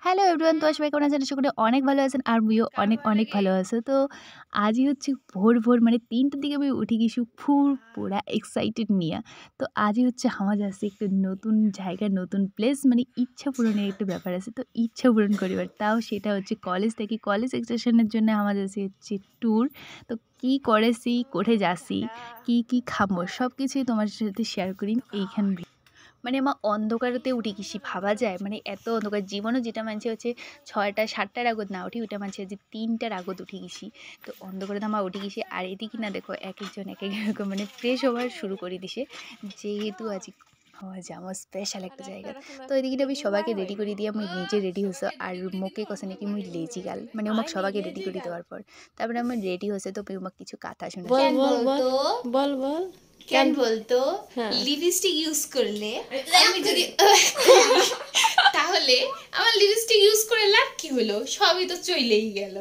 Hello everyone, তো সবাই কেমন আছেন? আশা করি অনেক ভালো আছেন আর আমিও অনেক অনেক ভালো আছি। তো আজই হচ্ছে ভোর মানে ৩টার দিকে আমি উঠে গেছি পুরা এক্সাইটেড নিয়া। তো আজই হচ্ছে আমার যাচ্ছি একটা নতুন জায়গা, নতুন প্লেস মানে ইচ্ছা পূরণের একটা ব্যাপার আছে। তো ইচ্ছা পূরণ করিবার তাও সেটা হচ্ছে কলেজ থেকে। কলেজ এক্সটেনশনের জন্য আমার যাচ্ছি হচ্ছে ট্যুর। তো কি করেছি, কোথায় যাচ্ছি, কি খাবো সবকিছুই তোমার সাথে শেয়ার করি এইখান মানে মা অন্ধকারেতে উঠে গেছি ভাবা যায়? মানে এত অন্ধকার জীবনও যেটা মানছে হচ্ছে ৬টা ৭টার আগত না উঠি ওইটা মানছে যে ৩টার আগত উঠে গেছি। তো অন্ধকারে তো আমার উঠে গেছি আর এদিকে না দেখো একেকজন একেক রকম মানে ফ্রেশ হওয়ার শুরু করে দিছে। যেহেতু আজ হওয়া যাবো স্পেশাল একটা জায়গা। তো এদিকে আমি সবাইকে রেডি করে দিয়ে আমি নিজে রেডি হইছি আর মোকে কছে নাকি মুই লেজি গার্ল। মানে ওমাক সবাইকে রেডি করে দেওয়ার পর তারপরে আমার রেডি হইছে তো ওমাক কিছু কথা শোনাছে। বল বল বল বল বল কেন বলতো হ্যাঁ। লিপস্টিক ইউজ করলে আমি যদি তাহলে আমার লিপস্টিক ইউজ করে লাভ কি হলো? সবই তো চলেই গেল,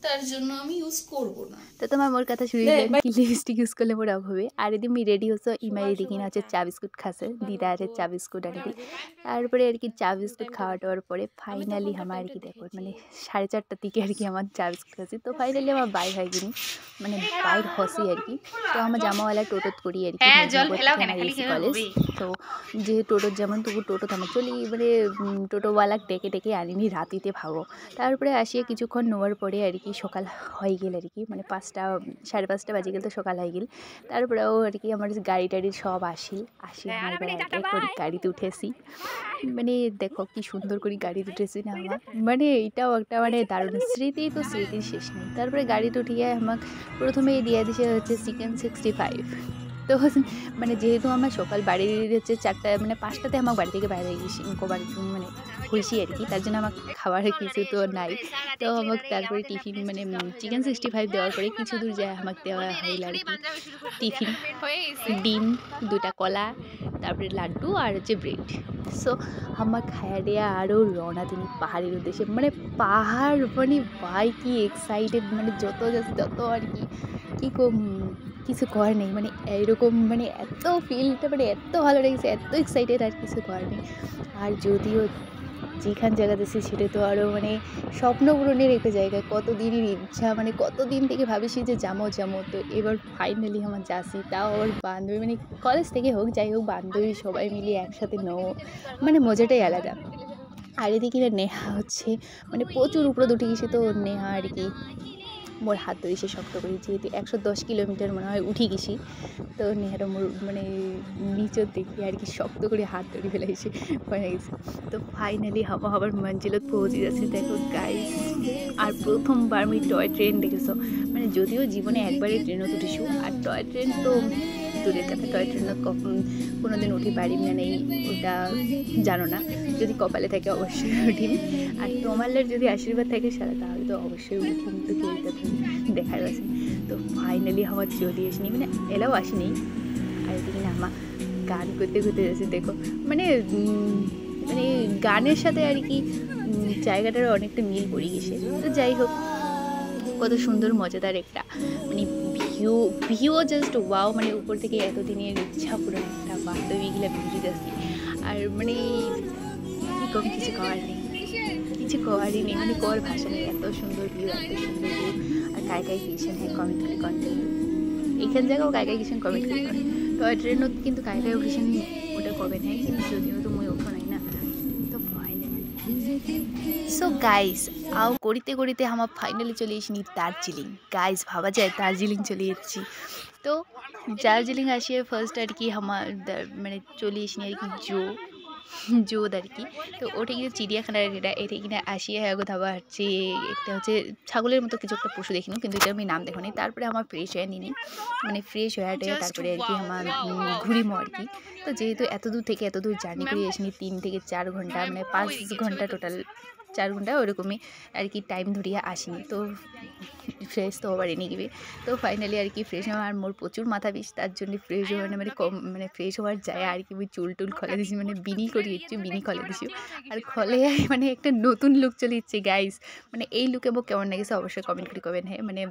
তার জন্য আমি ইউজ করব না। তো তোমার মোর কথা শুনি কি লিপস্টিক ইউজ করলে মোর অভাব হবে আর এদিন আমি রেডি হচ্ছে ইমাই এদিকে না হচ্ছে চা বিস্কুট খাচ্ছে দিদা আছে চা বিস্কুট আর কি তারপরে আর কি চা বিস্কুট খাওয়া টাওয়ার পরে ফাইনালি আমার আর কি দেখো মানে 4:30টার দিকে আর কি আমার চা বিস্কুট খাচ্ছি। তো ফাইনালি আমার বাইর হয় কিনি মানে বাইর হসি আর কি। তো আমার জামাওয়ালা টোটোত করি আর কি কলেজ। তো যে টোটোর যেমন তবু টোটো আমার চলি মানে টোটোওয়ালা ডেকে ডেকে আনিনি রাতিতে ভাবো। তারপরে আসিয়ে কিছুক্ষণ নেওয়ার পরে আর কি সকাল হয়ে গেল আর কি মানে 5টা 5:30 বাজে গেল তো সকাল হয়ে গেল। তারপরেও আর কি আমার গাড়ি টাড়ি সব আসি আমার এবার এক করে গাড়িতে উঠেছি। মানে দেখো কি সুন্দর করে গাড়িতে উঠেছি না আমার মানে এইটাও একটা মানে দারুণ স্মৃতি, তো স্মৃতির শেষ নেই। তারপরে গাড়িতে উঠিয়ে আমাকে প্রথমেই দিয়ে দিছে হচ্ছে চিকেন 65। তো মানে যেহেতু আমার সকাল বাড়ির হচ্ছে 4টা মানে 5টাতে আমার বাড়ি থেকে বাইরে গেছি মানে হয়েছি আর কি, তার জন্য আমার খাবারের কিছু তো নাই। তো আমাকে তারপরে টিফিন মানে চিকেন 65 দেওয়ার পরে কিছু দূর যায় আমাকে দেওয়া হইল আর কি টিফিন, ডিম 2টা কলা তারপরে লাড্ডু আর হচ্ছে ব্রেড। সো আমার খায়া দেয়া আরও রওনা দিন পাহাড়ের উদ্দেশ্যে মানে পাহাড় মানে ভাই কি এক্সাইটেড মানে যত যাচ্ছে তত আর কি কী কিছু করার নেই মানে এইরকম মানে এত ফিলটা মানে এত ভালো লেগেছে এত এক্সাইটেড আর কিছু করার নেই। আর যদিও যেখান জায়গাতেছি সেটা তো আরও মানে স্বপ্ন পূরণের একটা জায়গা, কতদিনের ইচ্ছা মানে কতদিন থেকে ভাবিছি যে যাবো তো এবার ফাইনালি আমার যাচ্ছি। তাও আবার বান্ধবী মানে কলেজ থেকে হোক যাই হোক বান্ধবী সবাই মিলিয়ে একসাথে নেবো মানে মজাটাই আলাদা। আর এদিকে নেহা হচ্ছে মানে প্রচুর উপরে উঠে গেছে তো নেহা আর কি মোর হাত ধরে সে শক্ত করি যেহেতু 110 কিলোমিটার মনে হয় উঠে গেছি। তো নেহারা মোর মানে নিচের দেখি আর কি শক্ত করে হাত ধরে ফেলাইছে হয়ে গেছে। তো ফাইনালি হবার মঞ্জিলত পৌঁছে যাচ্ছে দেখো গাইস। আর প্রথমবার আমি টয় ট্রেন দেখেছো মানে যদিও জীবনে একবারই ট্রেনত উঠেছি আর টয় ট্রেন তো দূরের কথা টয় ট্রেনত কোনো দিন উঠি পারি না নেই ওটা জানো না, যদি কপালে থাকে অবশ্যই উঠিম আর তোমাদের যদি আশীর্বাদ থাকে সারা তাহলে তো অবশ্যই উঠিম। তো কেউটা দেখার আছে। তো ফাইনালি আমার চলে আসিনি মানে এলাও আসেনি আর এদিকে না আমার গান করতে করতে যাচ্ছে দেখো মানে মানে গানের সাথে আর কি জায়গাটার অনেকটা মিল পড়ে গেছে। তো যাই হোক কত সুন্দর মজাদার একটা মানে ভিউ জাস্ট ওয়াও মানে উপর থেকে এতদিনের ইচ্ছা পূরণ একটা বান্ধবীগুলা ভিডিও যাচ্ছি আর মানে কী কম কিছু করার নেই মানে কর ভাষা নেই, এত সুন্দর ভিউ আর কায় গিয়েছেন হ্যাঁ কমেন্ট করে কন্টেন্ট এইখান জায়গাও কায় গিয়েছেন কমেন্ট করে করে টয় ট্রেনত কিন্তু কায় গিয়েছেন ওটা কবে নেয় কিন্তু যদিও তো মই ওঠো নাই না। তো ফাইনালি সো গাইস আও করিতে আমার ফাইনালি চলে এসেছি দার্জিলিং। গাইস ভাবা যায় দার্জিলিং চলে এসেছি। তো দার্জিলিং আসিয়ে ফার্স্ট আর কি আমার মানে চলে এসেছি আর কি জোদ আর কি। তো ওটা কিন্তু চিড়িয়াখানার এটা কিনা আসিয়ে কোথাও হচ্ছে একটা হচ্ছে ছাগলের মতো কিছু একটা পশু দেখিনি কিন্তু এটা আমি নাম দেখো নি। তারপরে আমার ফ্রেশ হয়ে নিনি মানে ফ্রেশ হয়ে তারপরে আর কি আমার ঘুরিমো আর কি। তো যেহেতু এত দূর থেকে এত দূর জার্নি করে এসেছি 3 থেকে 4 ঘন্টা মানে 5 ঘন্টা টোটাল 4 ঘন্টা ওরকমই আর কি টাইম ধরিয়া আসিনি। তো ফ্রেশ তো আবার এনে গিয়ে তো ফাইনালি আর কি ফ্রেশ হওয়ার মোর প্রচুর মাথা বিষ তার জন্য ফ্রেশ হওয়ার মানে কম মানে ফ্রেশ হওয়ার যায় আর কি আমি চুল খলে দিছি মানে বিনি করিয়েছি বিনি খলে দিছি আর খলে মানে একটা নতুন লুক চলে ইচ্ছে গাইস। মানে এই লুকে মোক কেমন লাগেছে অবশ্যই কমেন্ট করে কবেন হ্যাঁ মানে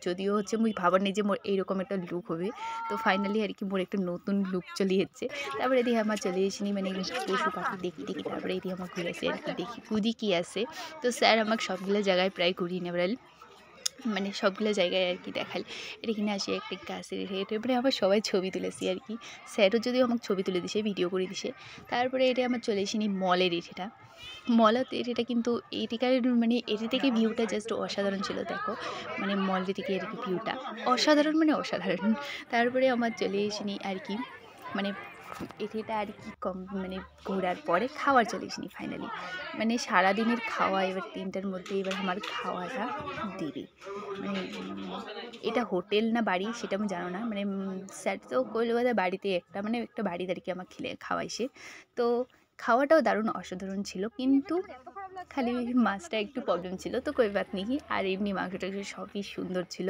যদিও হচ্ছে মুই ভাবার নেই যে মোর এইরকম একটা লুক হবে। তো ফাইনালি আর কি মোর একটা নতুন লুক চলে যাচ্ছে। তারপরে এদিকে আমার চলে এসেনি মানে পশু পাখি দেখি তারপরে এদিকে আমার ঘুরে আসে আর কি দেখি পুঁজি কী আছে। তো স্যার আমাকে সবগুলো জায়গায় প্রায় ঘুরিয়ে নিয়ে বেড়াল, মানে সবগুলো জায়গায় আর কি দেখাল। এখানে আসি একটা গাছের হেঁটে মানে আবার সবাই ছবি তুলেছি আর কি। স্যারও যদিও আমাকে ছবি তুলে দিছে, ভিডিও করে দিছে। তারপরে এটা আমার চলে এসিনি মলের এরিটা। মলত এরিটা কিন্তু এটিকার মানে এটি থেকে ভিউটা জাস্ট অসাধারণ ছিল। দেখো মানে মলটি থেকে আর কি ভিউটা অসাধারণ, মানে অসাধারণ। তারপরে আমার চলে এসিনি আর কি মানে এটিটা আর কি কম মানে ঘোরার পরে খাওয়ার চলে এসিনি ফাইনালি। মানে সারাদিনের খাওয়া এবার 3টার মধ্যে এবার আমার খাওয়াটা দিবে। মানে এটা হোটেল না বাড়ি সেটা আমি জানো না, মানে স্যার তো কলকাতা বাড়িতে একটা মানে একটা বাড়িতে আর কি আমার খাওয়াইছে। তো খাওয়াটাও দারুণ অসাধারণ ছিল, কিন্তু খালি মাছটা একটু প্রবলেম ছিল, তো কই বাত নেই। আর এমনি মাংসটা সবই সুন্দর ছিল।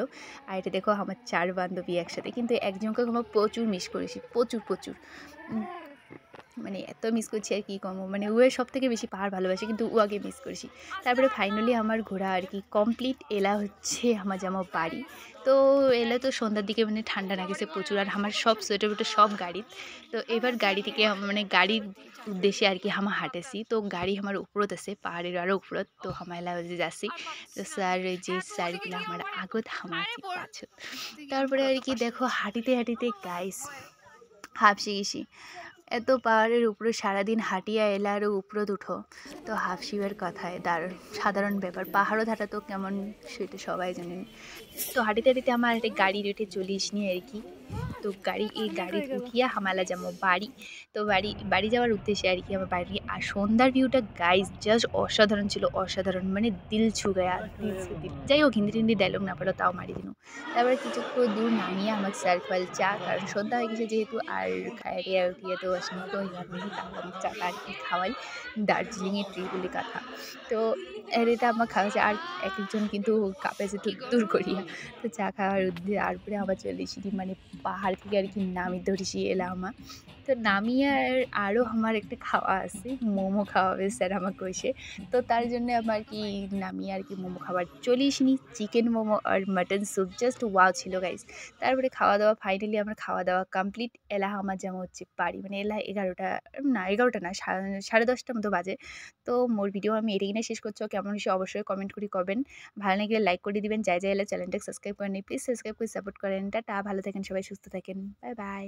আর এটা দেখো আমার 4 বান্ধবী একসাথে, কিন্তু একজনকে আমার প্রচুর মিস করেছি, প্রচুর প্রচুর মানে এত মিস করছি আর কি কম, মানে ও সব থেকে বেশি পাহাড় ভালোবাসে, কিন্তু ও আগে মিস করেছি। তারপরে ফাইনালি আমার ঘোরা আর কি কমপ্লিট। এলা হচ্ছে আমার যেমন বাড়ি। তো এলা তো সন্ধ্যার দিকে মানে ঠান্ডা লাগেছে প্রচুর, আর আমার সব সোয়েটার বুয়েটার সব গাড়ি। তো এবার গাড়ি থেকে মানে গাড়ির উদ্দেশ্যে আর কি আমার হাঁটেছি। তো গাড়ি আমার উপরত আছে, পাহাড়ের আরও উপরত। তো আমার এলা যাচ্ছি। তো স্যার যে স্যারগুলো আমার আগত আমার পাছত। তারপরে আর কি দেখো হাঁটিতে হাঁটিতে গাইস হাঁপসে গেছি। এত পাহাড়ের উপরে সারাদিন হাঁটিয়া এলা আরও উপরত উঠো, তো হাঁফসিবার কথায় সাধারণ ব্যাপার। পাহাড়ও ধারা তো কেমন সেটা সবাই জানেন। তো হাঁটিতে হাঁটিতে আমার একটা গাড়ি রেটে চলিস নি আর কি। তো এই গাড়ি উঠিয়া হামালা যাবো বাড়ি। তো বাড়ি যাওয়ার উদ্দেশ্যে আর কি আমার বাড়ি। আর সন্ধ্যার ভিউটা গাইজ জাস্ট অসাধারণ ছিল, অসাধারণ মানে দিল ছু গায়া, দিল ছু দিল। যাই হোক হিন্দি টিন্দি ডায়লগ না পারো তাও মারি দিন। তারপরে কিছুক্ষণ দূর নামিয়ে আমার স্যার খোয়াল চা, কারণ সন্ধ্যা হয়ে গেছে যেহেতু। আর খাইয়ে উঠিয়ে তো আসলে তো ইয়ার তাও আমি চাটা আর কি খাওয়াই, দার্জিলিংয়ের ট্রি বলে কথা। তো এটা আমার খাওয়া হয়েছে, আর এক একজন কিন্তু কাঁপেছে দূর করিয়া। তো চা খাওয়ার উদ্দেশ্যে তারপরে আবার চলে এসেছি মানে পাহাড় থেকে আর কি নামি ধরেছি এলাম আমার। তো নামিয়ে আরও আমার একটা খাওয়া আছে, মোমো খাওয়াবে স্যার আমাকে কইছে। তো তার জন্যে আমার কি নামিয়ে আর কি মোমো খাবার চলে আসিনি। চিকেন মোমো আর মাটন স্যুপ জাস্ট ওয়াও ছিল গাইস। তারপরে খাওয়া দাওয়া ফাইনালি আমার খাওয়া দাওয়া কমপ্লিট। এলা আমার যেমন হচ্ছে বাড়ি, মানে এলা 11টা না 11টা না 10:30টার মতো বাজে। তো মোর ভিডিও আমি এটাই না শেষ করছি। কেমন হয়েছে অবশ্যই কমেন্ট করে করবেন। ভালো লাগলে লাইক করে দিবেন। যাই এলে চ্যানেলটাকে সাবস্ক্রাইব করেন, প্লিজ সাবস্ক্রাইব করে সাপোর্ট করেন। টাটা, ভালো থাকেন সবাই, সুস্থ থাকেন, বাই বাই।